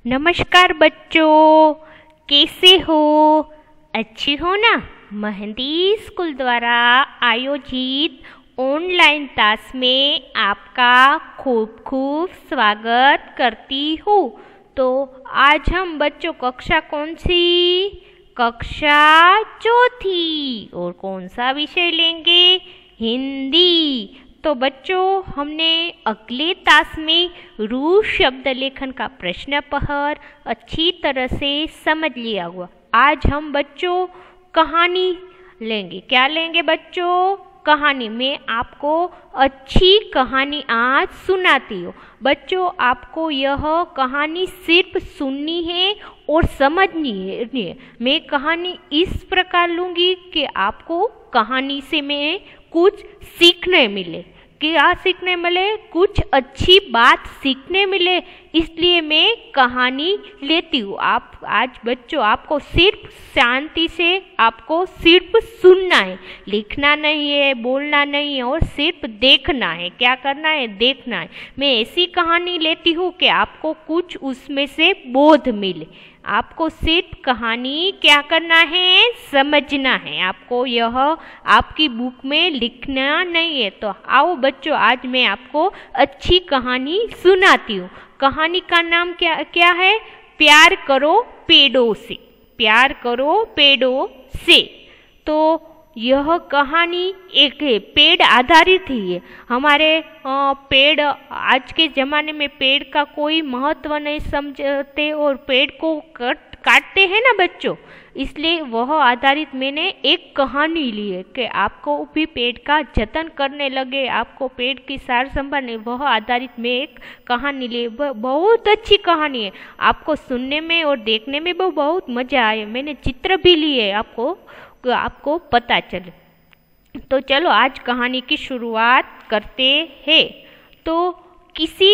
नमस्कार बच्चों, कैसे हो? अच्छी हो ना? मेहंदी स्कूल द्वारा आयोजित ऑनलाइन क्लास में आपका खूब खूब स्वागत करती हूँ। तो आज हम बच्चों कक्षा कौन सी? कक्षा चौथी। और कौन सा विषय लेंगे? हिंदी। तो बच्चों, हमने अगले तास में रूढ़ शब्द लेखन का प्रश्न पहर अच्छी तरह से समझ लिया हुआ। आज हम बच्चों कहानी लेंगे। क्या लेंगे बच्चों? कहानी। मैं आपको अच्छी कहानी आज सुनाती हूँ। बच्चों, आपको यह कहानी सिर्फ सुननी है और समझनी है। मैं कहानी इस प्रकार लूँगी कि आपको कहानी से मैं कुछ सीखने मिले। क्या सीखने मिले? कुछ अच्छी बात सीखने मिले, इसलिए मैं कहानी लेती हूँ। आप आज बच्चों, आपको सिर्फ शांति से आपको सिर्फ सुनना है, लिखना नहीं है, बोलना नहीं है, और सिर्फ देखना है। क्या करना है? देखना है। मैं ऐसी कहानी लेती हूँ कि आपको कुछ उसमें से बोध मिले। आपको सिर्फ कहानी क्या करना है? समझना है। आपको यह आपकी बुक में लिखना नहीं है। तो आओ बच्चों, आज मैं आपको अच्छी कहानी सुनाती हूँ। कहानी का नाम क्या है? प्यार करो पेड़ों से। प्यार करो पेड़ों से। तो यह कहानी एक पेड़ आधारित ही है। हमारे पेड़ आज के ज़माने में पेड़ का कोई महत्व नहीं समझते और पेड़ को काटते हैं ना बच्चों, इसलिए वह आधारित मैंने एक कहानी ली है कि आपको भी पेड़ का जतन करने लगे, आपको पेड़ की सार संभालने, वह आधारित मैं एक कहानी ली। बहुत अच्छी कहानी है, आपको सुनने में और देखने में बहुत मज़ा आए। मैंने चित्र भी लिए आपको पता चले। तो चलो आज कहानी की शुरुआत करते हैं। तो किसी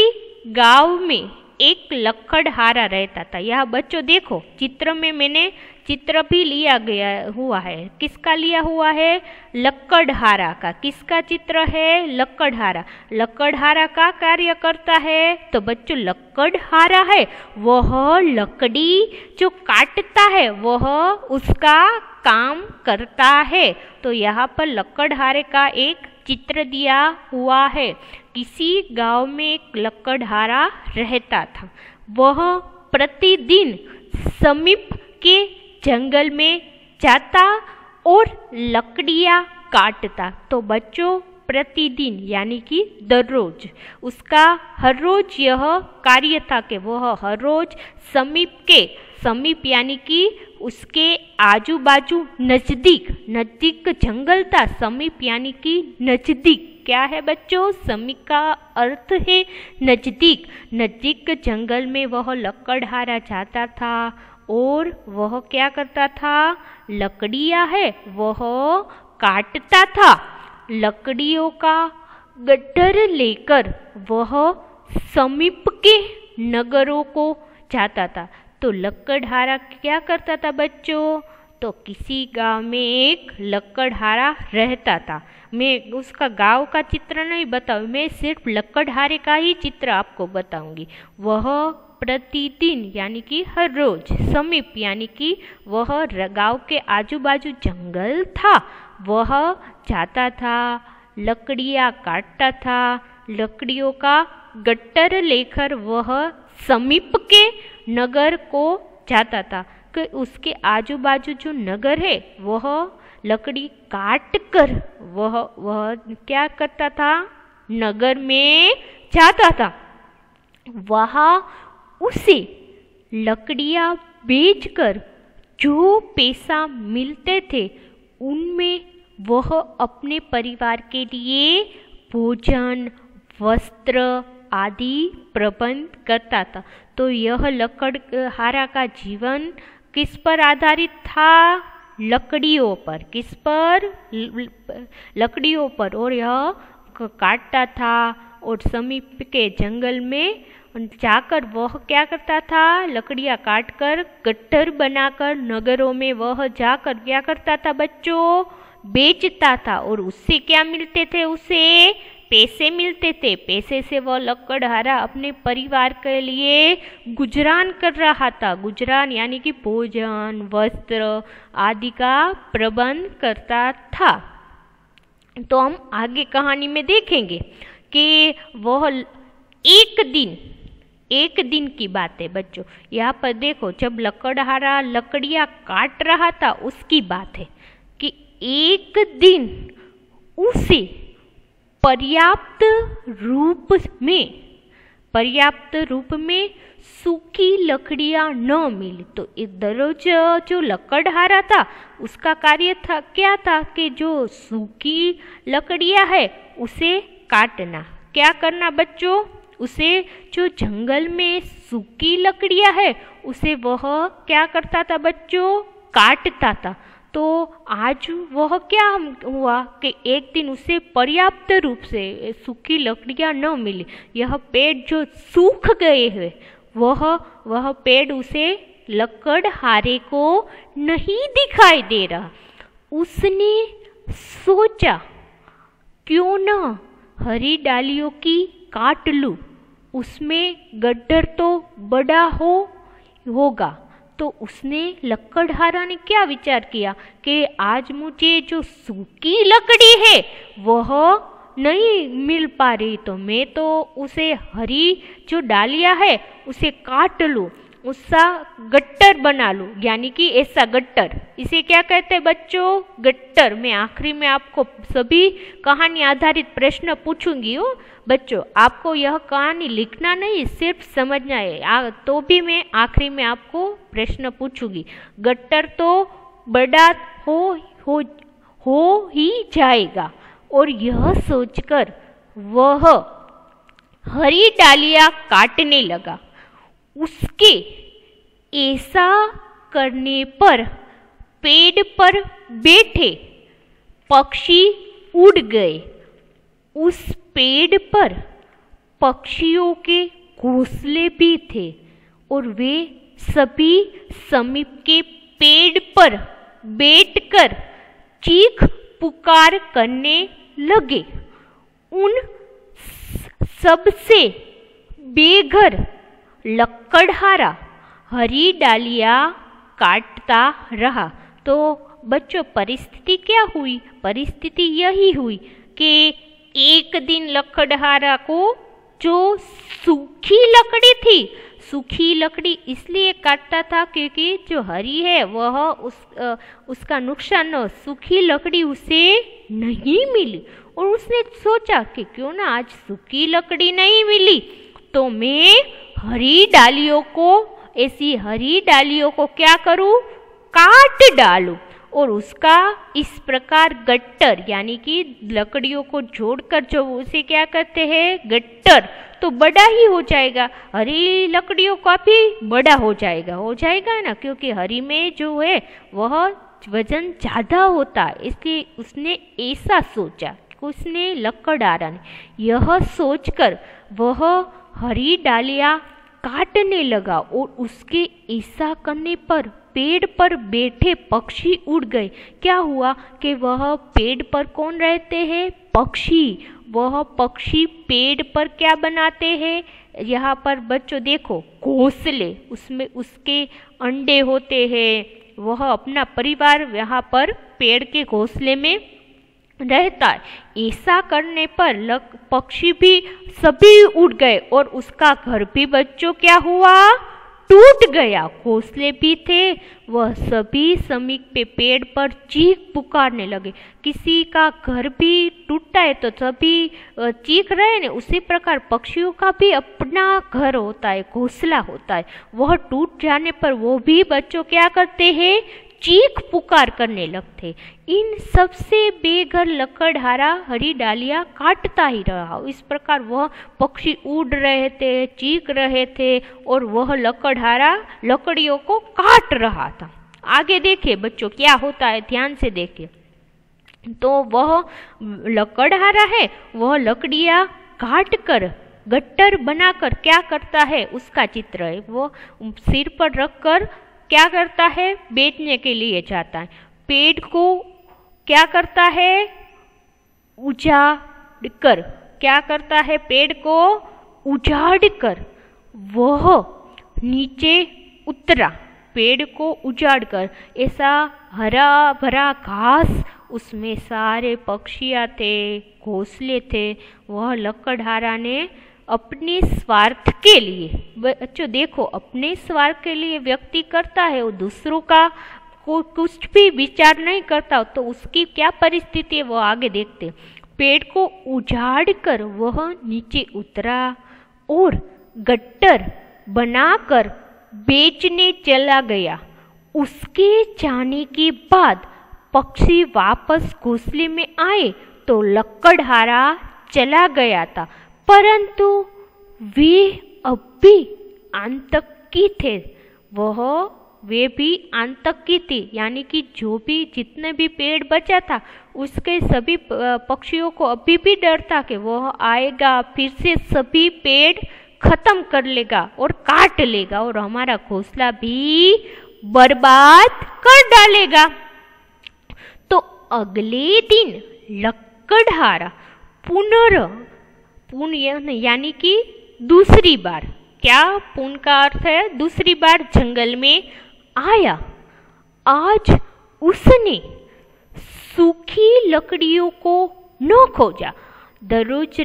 गांव में एक लकड़हारा रहता था। यह बच्चों देखो, चित्र में मैंने चित्र भी लिया गया हुआ है। किसका लिया हुआ है? लकड़हारा का। किसका चित्र है? लकड़हारा। लकड़हारा का कार्य करता है। तो बच्चों, लकड़हारा है वह लकड़ी जो काटता है, वह उसका काम करता है। तो यहाँ पर लकड़हारे का एक चित्र दिया हुआ है। किसी गांव में एक लकड़हारा रहता था। वह प्रतिदिन समीप के जंगल में जाता और लकड़ियाँ काटता। तो बच्चों, प्रतिदिन यानी कि दररोज उसका हर रोज यह कार्य था कि वह हर रोज समीप यानी कि उसके आजू बाजू नजदीक जंगल था। समीप यानी कि नजदीक। क्या है बच्चों? समीप का अर्थ है नजदीक जंगल में वह लकड़हारा जाता था और वह क्या करता था? लकड़ियाँ है वह काटता था। लकड़ियों का गट्ठर लेकर वह समीप के नगरों को जाता था। तो लकड़हारा क्या करता था बच्चों? तो किसी गांव में एक लकड़हारा रहता था। मैं उसका गांव का चित्र नहीं बताऊँ, मैं सिर्फ लकड़हारे का ही चित्र आपको बताऊंगी। वह प्रतिदिन यानी कि हर रोज, समीप यानी कि वह गांव के आजू बाजू जंगल था, वह जाता था, लकड़ियाँ काटता था, लकड़ियों का गट्ठर लेकर वह समीप के नगर को जाता था कि उसके आजू बाजू जो नगर है वह लकड़ी काट कर वह क्या करता था? नगर में जाता था। वहाँ उसे लकड़ियाँ बेचकर जो पैसा मिलते थे उनमें वह अपने परिवार के लिए भोजन, वस्त्र आदि प्रबंध करता था। तो यह लकड़हारा का जीवन किस पर आधारित था? लकड़ियों पर। किस पर? लकड़ियों पर। और यह काटता था और समीप के जंगल में जाकर वह क्या करता था? लकड़ियाँ काटकर गट्ठर बनाकर नगरों में वह जाकर क्या करता था बच्चों? बेचता था। और उससे क्या मिलते थे? उसे पैसे मिलते थे, पैसे से वह लकड़हारा अपने परिवार के लिए गुजरान कर रहा था। गुजरान यानी कि भोजन, वस्त्र आदि का प्रबंध करता था। तो हम आगे कहानी में देखेंगे कि वह एक दिन की बात है बच्चों। यहाँ पर देखो, जब लकड़हारा लकड़ियाँ काट रहा था उसकी बात है कि एक दिन उसे पर्याप्त रूप में सूखी लकड़ियाँ न मिली। तो एक दररोज जो लकड़हारा था उसका कार्य था क्या था कि जो सूखी लकड़ियाँ है उसे काटना। क्या करना बच्चों, उसे जो जंगल में सूखी लकड़ियाँ है उसे वह क्या करता था बच्चों, काटता था। तो आज वह क्या हुआ कि एक दिन उसे पर्याप्त रूप से सूखी लकड़ियाँ न मिली। यह पेड़ जो सूख गए हैं वह पेड़ उसे लकड़हारे को नहीं दिखाई दे रहा। उसने सोचा क्यों न हरी डालियों की काट लूं, उसमें गड्ढर तो बड़ा होगा। तो उसने लकड़हारा ने क्या विचार किया कि आज मुझे जो सूखी लकड़ी है वह नहीं मिल पा रही, तो मैं तो उसे हरी जो डालियाँ है उसे काट लूँ, उसका गट्टर बना लूँ। यानी कि ऐसा गट्टर, इसे क्या कहते हैं बच्चों, गट्टर। मैं आखिरी में आपको सभी कहानी आधारित प्रश्न पूछूंगी हो बच्चों। आपको यह कहानी लिखना नहीं, सिर्फ समझना है। तो भी मैं आखिरी में आपको प्रश्न पूछूंगी। गट्टर तो बड़ा हो ही जाएगा। और यह सोचकर वह हरी डालियाँ काटने लगा। उसके ऐसा करने पर पेड़ पर बैठे पक्षी उड़ गए। उस पेड़ पर पक्षियों के घोंसले भी थे और वे सभी समीप के पेड़ पर बैठकर चीख पुकार करने लगे। उन सबसे बेघर लकड़हारा हरी डालियाँ काटता रहा। तो बच्चों परिस्थिति क्या हुई, परिस्थिति यही हुई कि एक दिन लकड़हारा को जो सूखी लकड़ी थी, सूखी लकड़ी इसलिए काटता था क्योंकि जो हरी है वह उसका नुकसान न, सूखी लकड़ी उसे नहीं मिली। और उसने सोचा कि क्यों ना आज सूखी लकड़ी नहीं मिली तो मैं हरी डालियों को, ऐसी हरी डालियों को क्या करूं, काट डालूं। और उसका इस प्रकार गट्टर यानी कि लकड़ियों को जोड़कर जो उसे क्या कहते हैं, गट्टर, तो बड़ा ही हो जाएगा। हरी लकड़ियों का भी बड़ा हो जाएगा ना, क्योंकि हरी में जो है वह वजन ज़्यादा होता है। इसलिए उसने ऐसा सोचा, उसने लकड़हारा ने यह सोचकर वह हरी डालियाँ काटने लगा। और उसके ऐसा करने पर पेड़ पर बैठे पक्षी उड़ गए। क्या हुआ कि वह पेड़ पर कौन रहते हैं, पक्षी। वह पक्षी पेड़ पर क्या बनाते हैं, यहाँ पर बच्चों देखो घोंसले, उसमें उसके अंडे होते हैं। वह अपना परिवार यहाँ पर पेड़ के घोंसले में रहता है। ऐसा करने पर पक्षी भी सभी उड़ गए और उसका घर भी बच्चों क्या हुआ, टूट गया। घोंसले भी थे, वह सभी समीप पे पेड़ पर चीख पुकारने लगे। किसी का घर भी टूटा है तो सभी चीख रहे हैं, उसी प्रकार पक्षियों का भी अपना घर होता है, घोंसला होता है। वह टूट जाने पर वो भी बच्चों क्या करते हैं, चीख पुकार करने लगते। इन सबसे बेघर लकड़हारा हरी डालियाँ काटता ही रहा। इस प्रकार वह पक्षी उड़ रहे थे, चीख रहे थे और वह लकड़हारा लकड़ियों को काट रहा था। आगे देखिए बच्चों क्या होता है, ध्यान से देखिए। तो वह लकड़हारा है, वह लकड़ियाँ काट कर गट्टर बनाकर क्या करता है, उसका चित्र है। वो सिर पर रखकर क्या करता है, बेचने के लिए जाता है। पेड़ को क्या करता है, उजाड़ कर क्या करता है, पेड़ को उजाड़ कर वह नीचे उतरा। पेड़ को उजाड़ कर ऐसा हरा भरा घास, उसमें सारे पक्षियाँ थे, घोंसले थे। वह लकड़हारा ने अपने स्वार्थ के लिए, बच्चों देखो, अपने स्वार्थ के लिए व्यक्ति करता है, वो दूसरों का कुछ भी विचार नहीं करता, तो उसकी क्या परिस्थिति है वो आगे देखते। पेड़ को उजाड़ कर वह नीचे उतरा और गट्टर बनाकर बेचने चला गया। उसके जाने के बाद पक्षी वापस घोंसले में आए तो लकड़हारा चला गया था, परंतु वे अब भी आतंकी थे। वे भी आतंकी थी, यानी कि जो भी जितने भी पेड़ बचा था उसके सभी पक्षियों को अभी भी डर था कि वह आएगा, फिर से सभी पेड़ खत्म कर लेगा और काट लेगा और हमारा घोंसला भी बर्बाद कर डालेगा। तो अगले दिन लकड़हारा यानी कि दूसरी बार, क्या पुनः का अर्थ है दूसरी बार जंगल में आया। आज उसने सूखी लकड़ियों को न खोजा। दररोज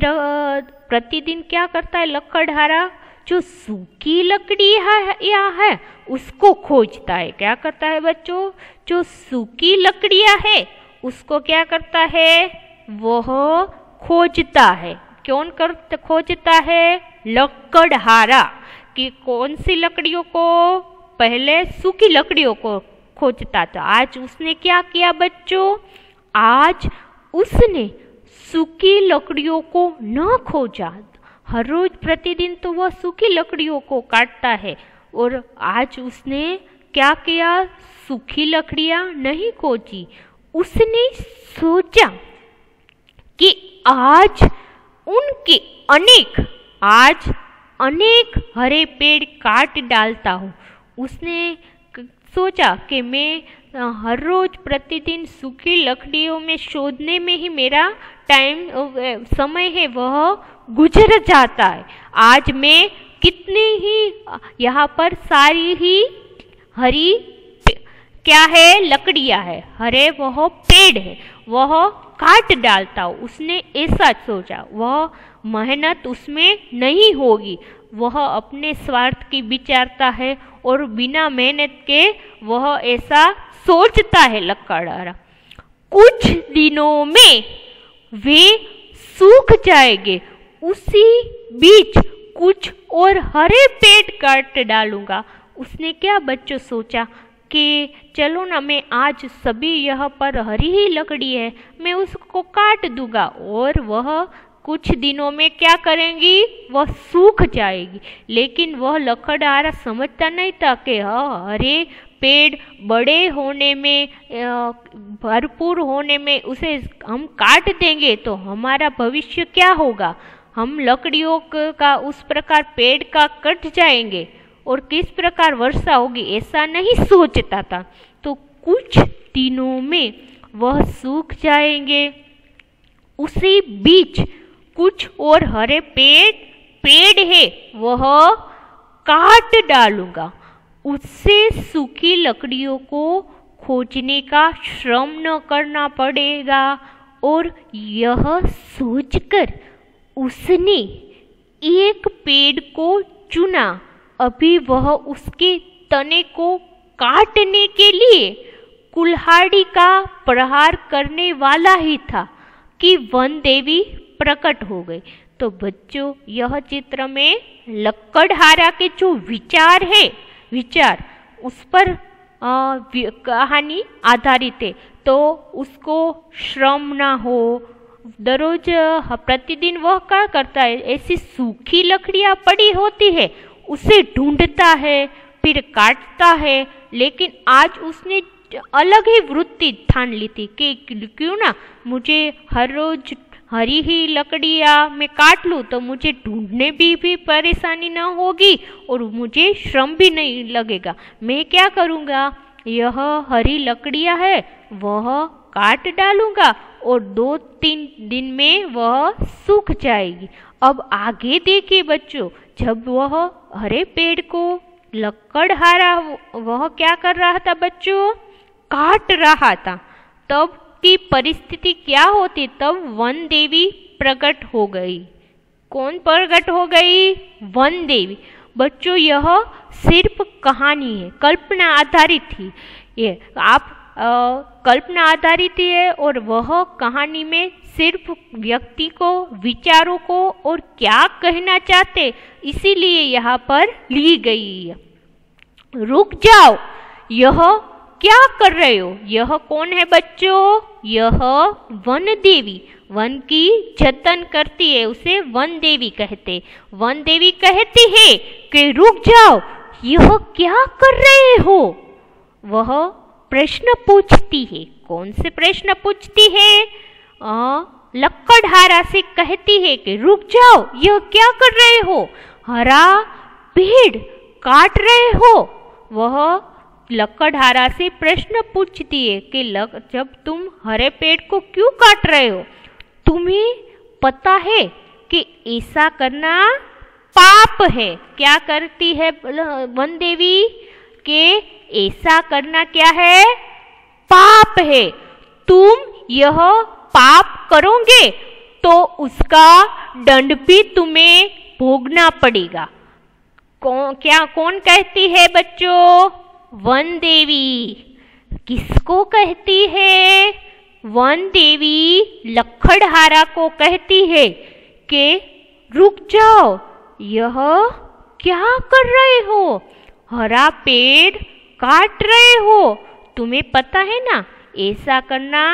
प्रतिदिन क्या करता है लकड़हारा, जो सूखी लकड़ियाँ है उसको खोजता है। क्या करता है बच्चों, जो सूखी लकड़ियाँ है उसको क्या करता है, वह खोजता है। कौन खोजता है, लकड़हारा। कि कौन सी लकड़ियों को, पहले सूखी लकड़ियों को खोजता था। आज उसने क्या किया बच्चों, आज उसने सूखी लकड़ियों को न खोजा। हर रोज प्रतिदिन तो वह सूखी लकड़ियों को काटता है, और आज उसने क्या किया, सूखी लकड़ियां नहीं खोजी। उसने सोचा कि आज अनेक हरे पेड़ काट डालता हूँ। उसने सोचा कि मैं हर रोज प्रतिदिन सूखी लकड़ियों में शोधने में ही मेरा समय है वह गुजर जाता है। आज मैं कितनी ही यहाँ पर सारी ही हरी क्या है, लकड़ियाँ है, हरे वह पेड़ है, वह काट डालता हूँ। उसने ऐसा सोचा, वह मेहनत उसमें नहीं होगी, वह अपने स्वार्थ की विचारता है और बिना मेहनत के वह ऐसा सोचता है लकड़हारा। कुछ दिनों में वे सूख जाएंगे, उसी बीच कुछ और हरे पेड़ काट डालूंगा। उसने क्या बच्चों सोचा कि चलो ना, मैं आज सभी यहाँ पर हरी ही लकड़ी है, मैं उसको काट दूंगा और वह कुछ दिनों में क्या करेंगी, वह सूख जाएगी। लेकिन वह लकड़हारा समझता नहीं था कि हरे पेड़ बड़े होने में, भरपूर होने में उसे हम काट देंगे तो हमारा भविष्य क्या होगा, हम लकड़ियों का उस प्रकार पेड़ का कट जाएंगे और किस प्रकार वर्षा होगी, ऐसा नहीं सोचता था। तो कुछ दिनों में वह सूख जाएंगे, उसी बीच कुछ और हरे पेड़ है वह काट डालूंगा। उससे सूखी लकड़ियों को खोजने का श्रम न करना पड़ेगा। और यह सोचकर उसने एक पेड़ को चुना। अभी वह उसके तने को काटने के लिए कुल्हाड़ी का प्रहार करने वाला ही था कि वन देवी प्रकट हो गई। तो बच्चों, यह चित्र में लकड़हारा के जो विचार उस पर कहानी आधारित है। तो उसको श्रम ना हो, दररोज प्रतिदिन वह क्या करता है, ऐसी सूखी लकड़ियाँ पड़ी होती है उसे ढूंढता है, फिर काटता है। लेकिन आज उसने अलग ही वृत्ति ठान ली थी कि क्यों ना मुझे हर रोज हरी ही लकड़ियाँ मैं काट लूँ तो मुझे ढूंढने भी परेशानी ना होगी और मुझे श्रम भी नहीं लगेगा। मैं क्या करूँगा, यह हरी लकड़ियाँ है वह काट डालूंगा और 2-3 दिन में वह सूख जाएगी। अब आगे देखिए बच्चों, जब वह हरे पेड़ को लकड़हारा वह क्या कर रहा था बच्चों, काट रहा था, तब की परिस्थिति क्या होती, तब वन देवी प्रकट हो गई। कौन प्रकट हो गई, वन देवी। बच्चों यह सिर्फ कहानी है, कल्पना आधारित थी ये, आप कल्पना आधारित है और वह कहानी में सिर्फ व्यक्ति को, विचारों को और क्या कहना चाहते इसीलिए यहाँ पर ली गई है। रुक जाओ, यह क्या कर रहे हो, यह कौन है बच्चों, यह वन देवी, वन की जतन करती है, उसे वन देवी कहते। वन देवी कहती है कि रुक जाओ, यह क्या कर रहे हो। वह प्रश्न पूछती है, कौन से प्रश्न पूछती है, लकड़हारा से कहती है कि रुक जाओ, यह क्या कर रहे हो, हरा पेड़ काट रहे हो। वह लकड़हारा से प्रश्न पूछती है कि जब तुम हरे पेड़ को क्यों काट रहे हो, तुम्हें पता है कि ऐसा करना पाप है। क्या करती है वन देवी, कि ऐसा करना क्या है, पाप है। तुम यह पाप करोगे तो उसका दंड भी तुम्हें भोगना पड़ेगा। कौन कहती है बच्चों, वन देवी। किसको कहती है, वन देवी लकड़हारा को कहती है कि रुक जाओ, यह क्या कर रहे हो, हरा पेड़ काट रहे हो, तुम्हें पता है ना ऐसा करना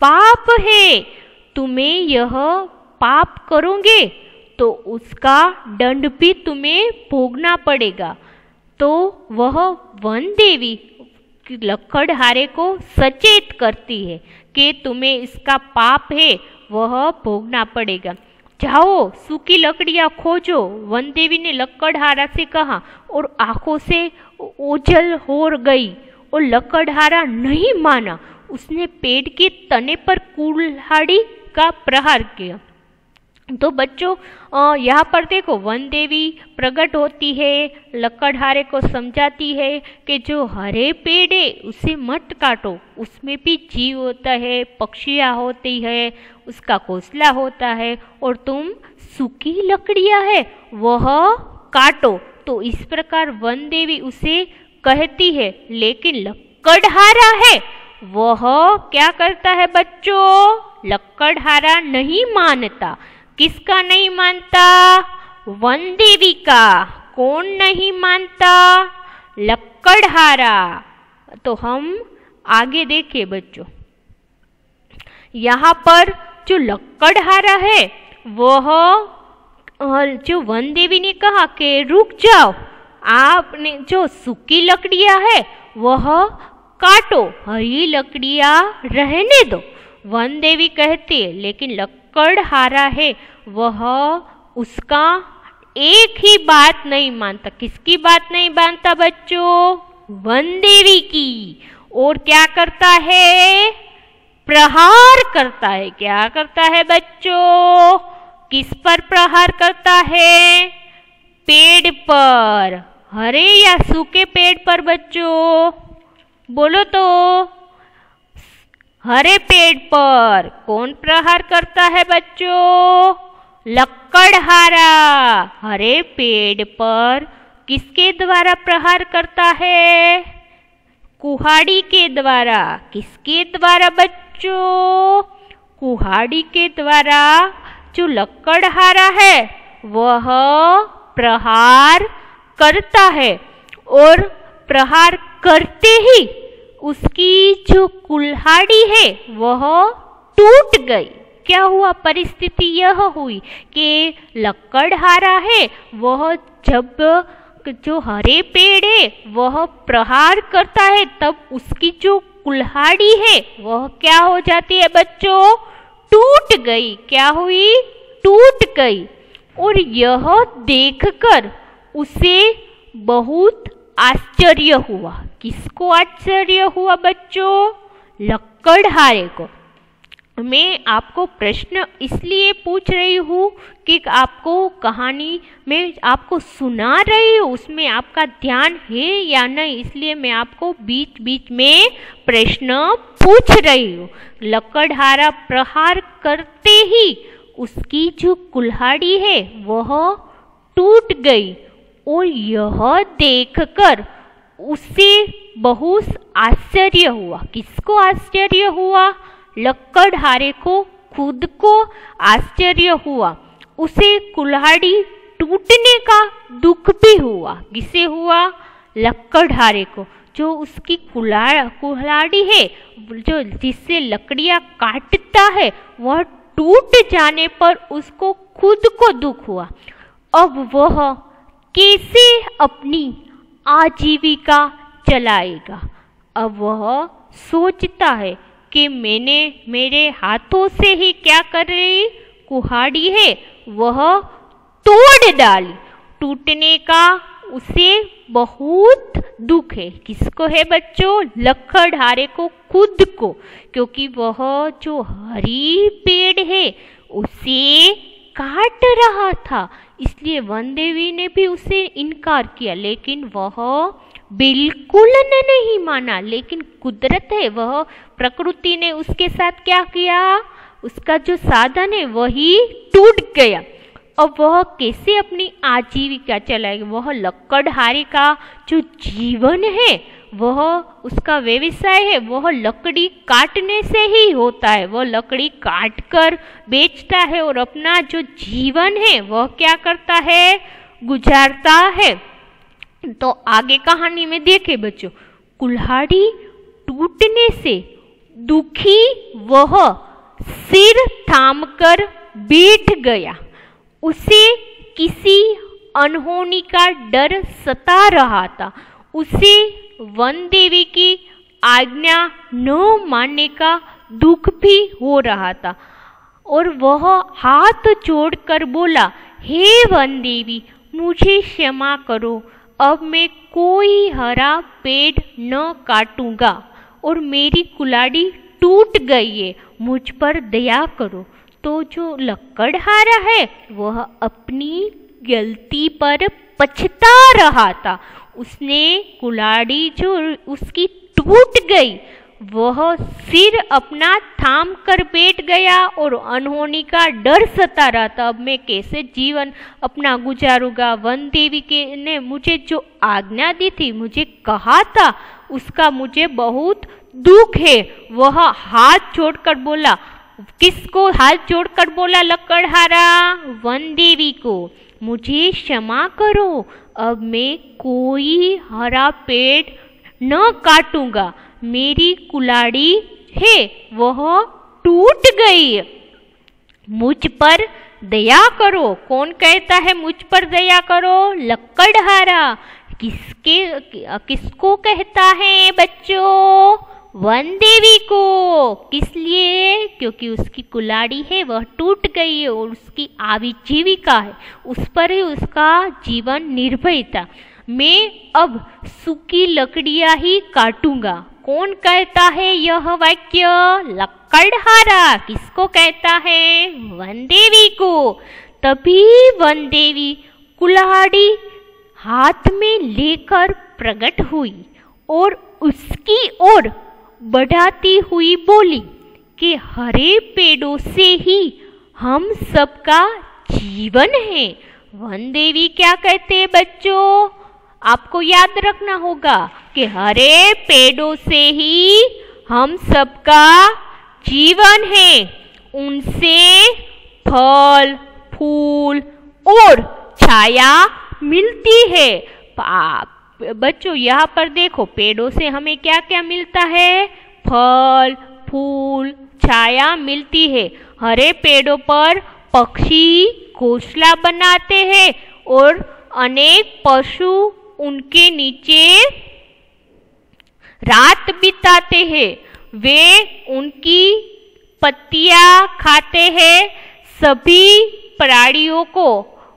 पाप है, तुम्हें यह पाप करोगे तो उसका दंड भी तुम्हें भोगना पड़ेगा। तो वह वन देवी लकड़हारे को सचेत करती है कि तुम्हें इसका पाप है, वह भोगना पड़ेगा। जाओ सूखी लकड़ियां खोजो, वन देवी ने लकड़हारा से कहा और आंखों से ओझल हो गई और लकड़हारा नहीं माना। उसने पेड़ के तने पर कुल्हाड़ी का प्रहार किया। तो बच्चों यहाँ पर देखो, वन देवी प्रकट होती है, लकड़हारे को समझाती है कि जो हरे पेड़ है उसे मत काटो, उसमें भी जीव होता है, पक्षियाँ होती है, उसका घोंसला होता है, और तुम सूखी लकड़ियाँ है वह काटो। तो इस प्रकार वन देवी उसे कहती है, लेकिन लकड़हारा है वह क्या करता है बच्चों, लकड़हारा नहीं मानता। किसका नहीं मानता, वन देवी का। कौन नहीं मानता, लकड़हारा। तो हम आगे देखिए बच्चों, यहाँ पर जो लकड़हारा है वह जो वन देवी ने कहा कि रुक जाओ, आपने जो सूखी लकड़ियां है वह काटो, हरी लकड़ियां रहने दो। वन देवी कहती है, लेकिन लकड़हारा है वह उसका एक ही बात नहीं मानता। किसकी बात नहीं मानता बच्चों, वन देवी की। और क्या करता है, प्रहार करता है। क्या करता है बच्चों, किस पर प्रहार करता है, पेड़ पर। हरे या सूखे पेड़ पर बच्चों, बोलो तो, हरे पेड़ पर। कौन प्रहार करता है बच्चों, लकड़हारा। हरे पेड़ पर किसके द्वारा प्रहार करता है, कुल्हाड़ी के द्वारा। किसके द्वारा बच्चों, कुल्हाड़ी के द्वारा। जो लकड़हारा है वह प्रहार करता है और प्रहार करते ही उसकी जो कुल्हाड़ी है वह टूट गई। क्या हुआ, परिस्थिति यह हुई कि लकड़हारा है वह जब जो हरे पेड़ है वह प्रहार करता है तब उसकी जो कुल्हाड़ी है वह क्या हो जाती है बच्चों, टूट गई। क्या हुई, टूट गई। और यह देखकर उसे बहुत आश्चर्य हुआ। किसको आश्चर्य हुआ बच्चों, लकड़हारे को। मैं आपको प्रश्न इसलिए पूछ रही हूँ कि आपको कहानी में आपको सुना रही हूँ, उसमें आपका ध्यान है या नहीं, इसलिए मैं आपको बीच बीच में प्रश्न पूछ रही हूँ। लकड़हारा प्रहार करते ही उसकी जो कुल्हाड़ी है वह टूट गई और यह देखकर उसे बहुत आश्चर्य हुआ। किसको आश्चर्य हुआ? लकड़हारे को खुद को आश्चर्य हुआ। उसे कुल्हाड़ी टूटने का दुख भी हुआ। किसे हुआ? लकड़हारे को। जो उसकी कुल्हाड़ी है, जो जिससे लकड़ियाँ काटता है, वह टूट जाने पर उसको खुद को दुख हुआ। अब वह कैसे अपनी आजीविका चलाएगा? अब वह सोचता है कि मैंने मेरे हाथों से ही क्या कर रही कुल्हाड़ी है वह तोड़ डाली। टूटने का उसे बहुत दुख है। किसको है बच्चों? लकड़हारे को खुद को, क्योंकि वह जो हरी पेड़ है उसे काट रहा था, इसलिए वन देवी ने भी उसे इनकार किया, लेकिन वह बिल्कुल नहीं माना। लेकिन कुदरत है, वह प्रकृति ने उसके साथ क्या किया? उसका जो साधन है वही टूट गया। अब वह कैसे अपनी आजीविका चलाएगा? वह लकड़हारे का जो जीवन है, वह उसका व्यवसाय है, वह लकड़ी काटने से ही होता है। वह लकड़ी काट कर बेचता है और अपना जो जीवन है वह क्या करता है? गुजारता है। तो आगे कहानी में देखे बच्चों, कुल्हाड़ी टूटने से दुखी वह सिर थामकर बैठ गया। उसे किसी अनहोनी का डर सता रहा था। उसे वन देवी की आज्ञा न मानने का दुख भी हो रहा था और वह हाथ जोड़कर बोला, हे वन देवी, मुझे क्षमा करो। अब मैं कोई हरा पेड़ न काटूंगा और मेरी कुल्हाड़ी टूट गई है, मुझ पर दया करो। तो जो लकड़हारा है वह अपनी गलती पर पछता रहा था। उसने कुल्हाड़ी जो उसकी टूट गई, वह सिर अपना थाम कर बैठ गया और अनहोनी का डर सता रहा था। अब मैं कैसे जीवन अपना गुजारूंगा? वन देवी के ने मुझे जो आज्ञा दी थी, मुझे कहा था, उसका मुझे बहुत दुख है। वह हाथ जोड़कर बोला। किसको हाथ जोड़कर बोला? लकड़हारा वन देवी को, मुझे क्षमा करो। अब मैं कोई हरा पेड़ न काटूंगा, मेरी कुल्हाड़ी है वह टूट गई, मुझ पर दया करो। कौन कहता है मुझ पर दया करो? लकड़हारा। किसको कहता है बच्चों? वन देवी को। किस लिए? क्योंकि उसकी कुल्हाड़ी है वह टूट गई है और उसकी आजीविका है, उस पर ही उसका जीवन निर्भर था। मैं अब सूखी लकड़ियां ही काटूंगा। कौन कहता है यह वाक्य? लकड़हारा। किसको कहता है? वन देवी को। तभी वन देवी कुल्हाड़ी हाथ में लेकर प्रकट हुई और उसकी ओर बढ़ाती हुई बोली कि हरे पेड़ों से ही हम सबका जीवन है। वन देवी क्या कहते हैं बच्चों? आपको याद रखना होगा कि हरे पेड़ों से ही हम सबका जीवन है। उनसे फल, फूल और छाया मिलती है। बच्चों यहाँ पर देखो, पेड़ों से हमें क्या क्या मिलता है? फल, फूल, छाया मिलती है। हरे पेड़ों पर पक्षी घोंसला बनाते हैं और अनेक पशु उनके नीचे रात बिताते हैं। वे उनकी पत्तियां खाते हैं। सभी प्राणियों को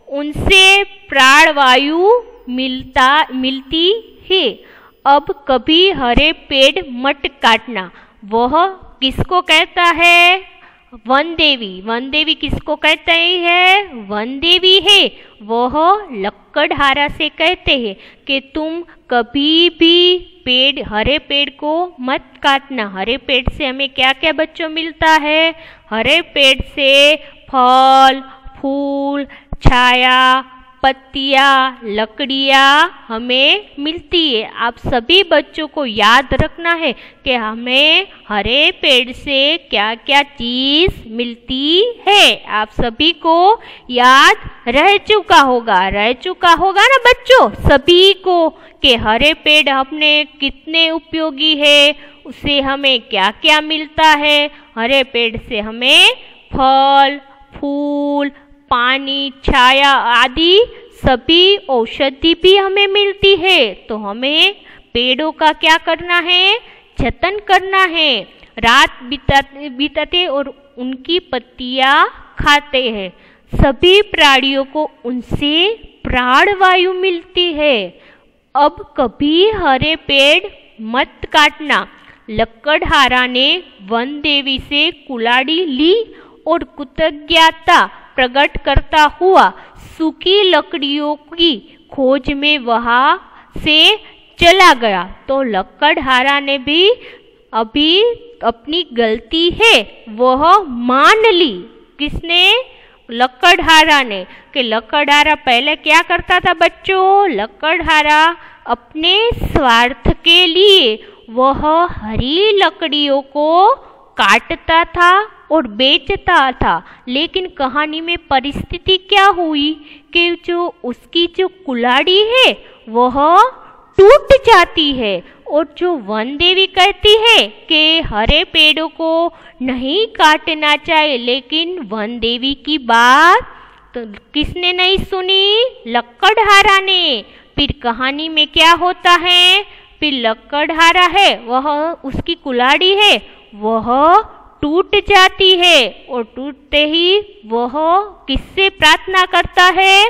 उनसे प्राणवायु मिलती है। अब कभी हरे पेड़ मत काटना, वह किसको कहता है? वन देवी। वन देवी किसको कहते हैं? वन देवी है वह लक्कड़हारा से कहते हैं कि तुम कभी भी पेड़, हरे पेड़ को मत काटना। हरे पेड़ से हमें क्या क्या बच्चों मिलता है? हरे पेड़ से फल, फूल, छाया, पत्तियाँ, लकड़ियाँ हमें मिलती है। आप सभी बच्चों को याद रखना है कि हमें हरे पेड़ से क्या क्या चीज़ मिलती है। आप सभी को याद रह चुका होगा ना बच्चों सभी को कि हरे पेड़ अपने कितने उपयोगी है, उससे हमें क्या क्या मिलता है। हरे पेड़ से हमें फल, फूल, पानी, छाया आदि सभी औषधि भी हमें मिलती है। तो हमें पेड़ों का क्या करना है? जतन करना है। रात बिताते और उनकी पत्तियां खाते हैं। सभी प्राणियों को उनसे प्राणवायु मिलती है। अब कभी हरे पेड़ मत काटना। लक्कड़हारा ने वन देवी से कुल्हाड़ी ली और कृतज्ञता प्रकट करता हुआ सूखी लकड़ियों की खोज में वहां से चला गया। तो लक्कड़हारा ने भी अभी अपनी गलती है वह मान ली। किसने? लक्कड़हारा ने। कि लक्कड़हारा पहले क्या करता था बच्चों? लक्कड़हारा अपने स्वार्थ के लिए वह हरी लकड़ियों को काटता था और बेचता था। लेकिन कहानी में परिस्थिति क्या हुई कि उसकी जो कुल्हाड़ी है वह टूट जाती है और जो वन देवी कहती है कि हरे पेड़ों को नहीं काटना चाहिए, लेकिन वन देवी की बात तो किसने नहीं सुनी? लक्कड़हारा ने। फिर कहानी में क्या होता है? फिर लक्कड़हारा है वह, उसकी कुल्हाड़ी है वह टूट जाती है और टूटते ही वह किससे प्रार्थना करता है?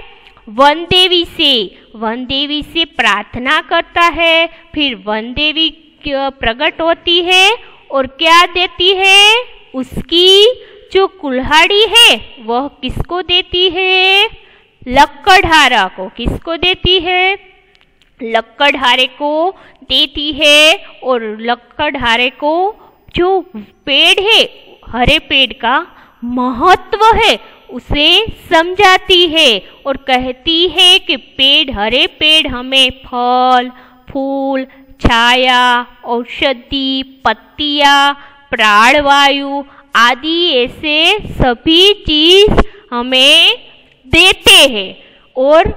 वन देवी से। वन देवी से प्रार्थना करता है। फिर वन देवी प्रकट होती है और क्या देती है? उसकी जो कुल्हाड़ी है वह किसको देती है? लक्कड़हारा को। किसको देती है? लक्कड़हारे को देती है। और लक्कड़हारे को जो पेड़ है, हरे पेड़ का महत्व है उसे समझाती है और कहती है कि पेड़, हरे पेड़ हमें फल, फूल, छाया, औषधि, पत्तियाँ, प्राणवायु आदि ऐसे सभी चीज हमें देते हैं। और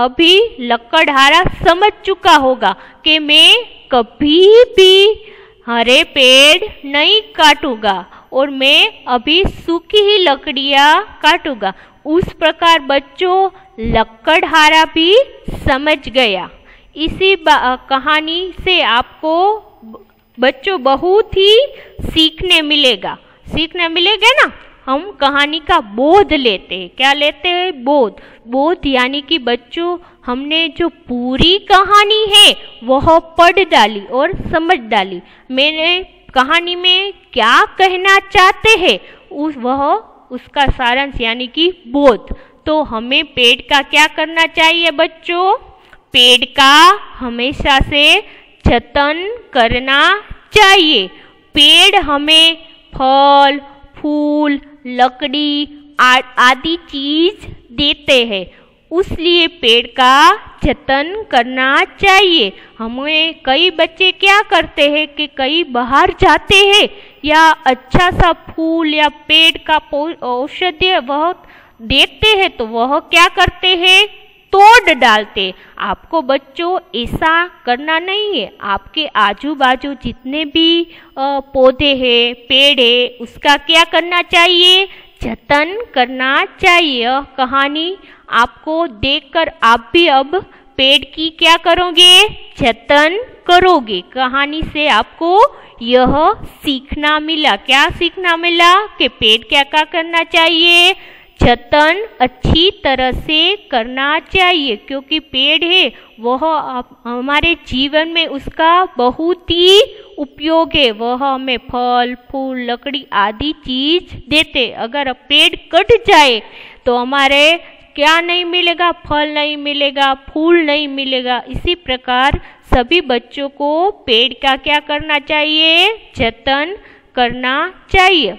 अभी लक्कड़हारा समझ चुका होगा कि मैं कभी भी हरे पेड़ नहीं काटूंगा और मैं अभी सूखी ही लकड़ियाँ काटूंगा। उस प्रकार बच्चों लक्कड़हारा भी समझ गया। इसी कहानी से आपको बच्चों बहुत ही सीखने मिलेगा ना। हम कहानी का बोध लेते हैं। क्या लेते हैं? बोध यानी कि बच्चों हमने जो पूरी कहानी है वह पढ़ डाली और समझ डाली। मैंने कहानी में क्या कहना चाहते हैं उसका सारांश यानी कि बोध। तो हमें पेड़ का क्या करना चाहिए बच्चों? पेड़ का हमेशा से जतन करना चाहिए। पेड़ हमें फल, फूल, लकड़ी आदि चीज देते हैं, उसलिए पेड़ का जतन करना चाहिए। हमें कई बच्चे क्या करते हैं कि कई बाहर जाते हैं या अच्छा सा फूल या पेड़ का औषधि वह देखते हैं तो वह क्या करते हैं? तोड़ डालते। आपको बच्चों ऐसा करना नहीं है। आपके आजू बाजू जितने भी पौधे हैं, पेड़ है, उसका क्या करना चाहिए? जतन करना चाहिए। कहानी आपको देखकर आप भी अब पेड़ की क्या करोगे? जतन करोगे। कहानी से आपको यह सीखना मिला। क्या सीखना मिला? कि पेड़ क्या करना चाहिए? जतन अच्छी तरह से करना चाहिए, क्योंकि पेड़ है वह हमारे जीवन में उसका बहुत ही उपयोग है। वह हमें फल फूल लकड़ी आदि चीज देते। अगर पेड़ कट जाए तो हमारे क्या नहीं मिलेगा, फल नहीं मिलेगा, फूल नहीं मिलेगा। इसी प्रकार सभी बच्चों को पेड़ का क्या करना चाहिए, जतन करना चाहिए।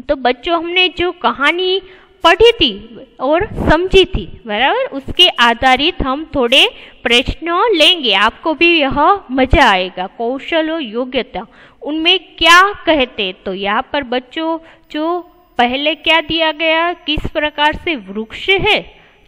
तो बच्चों, हमने जो कहानी पढ़ी थी और समझी थी, बराबर, उसके आधारित हम थोड़े प्रश्न लेंगे। आपको भी यह मजा आएगा। कौशल और योग्यता उनमें क्या कहते, तो यहाँ पर बच्चों जो पहले क्या दिया गया, किस प्रकार से वृक्ष है,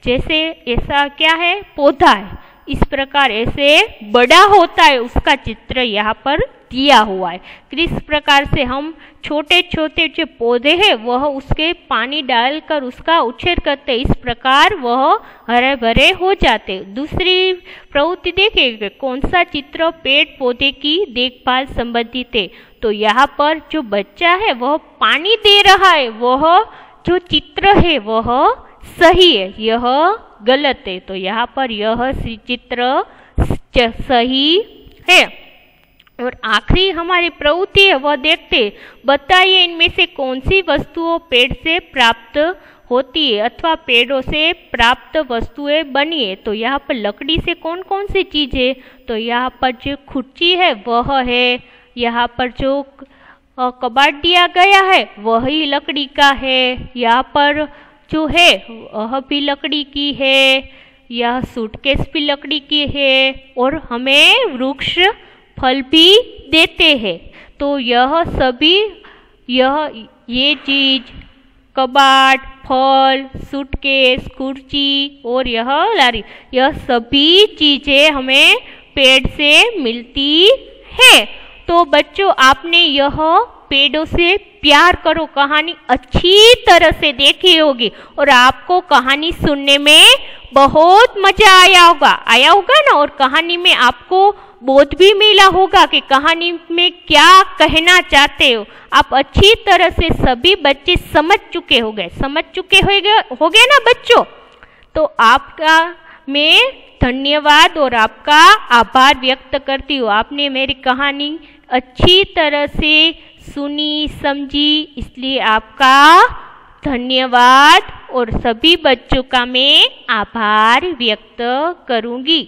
जैसे ऐसा क्या है, पौधा है, इस प्रकार ऐसे बड़ा होता है उसका चित्र यहाँ पर दिया हुआ है। किस प्रकार से हम छोटे छोटे जो पौधे हैं वह उसके पानी डालकर उसका उछेर करते, इस प्रकार वह हरे भरे हो जाते। दूसरी प्रवृत्ति देखिए, कौन सा चित्र पेड़ पौधे की देखभाल संबंधित है, तो यहाँ पर जो बच्चा है वह पानी दे रहा है, वह जो चित्र है वह सही है, यह गलत है। तो यहाँ पर यह चित्र सही है। और आखिरी हमारी प्रवृत्ति है वह देखते, बताइए इनमें से कौन सी वस्तुओं पेड़ से प्राप्त होती है अथवा पेड़ों से प्राप्त वस्तुएं बनी है। तो यहाँ पर लकड़ी से कौन कौन सी चीज है, तो यहाँ पर जो खुर्ची है वह है, यहाँ पर जो कबाड़ दिया गया है वही लकड़ी का है, यहाँ पर जो है वह भी लकड़ी की है, यह सूटकेस भी लकड़ी की है, और हमें वृक्ष फल भी देते हैं। तो यह सभी ये चीज, कबाड़, फल, सूटकेस, कुर्सी और यह लारी, यह सभी चीजें हमें पेड़ से मिलती है। तो बच्चों, आपने यह पेड़ों से प्यार करो कहानी अच्छी तरह से देखी होगी और आपको कहानी सुनने में बहुत मजा आया होगा ना। और कहानी में आपको बोध भी मिला होगा कि कहानी में क्या कहना चाहते हो। आप अच्छी तरह से सभी बच्चे समझ चुके होगे ना बच्चों। तो आपका मैं धन्यवाद और आपका आभार व्यक्त करती हूँ। आपने मेरी कहानी अच्छी तरह से सुनी समझी, इसलिए आपका धन्यवाद और सभी बच्चों का मैं आभार व्यक्त करूँगी।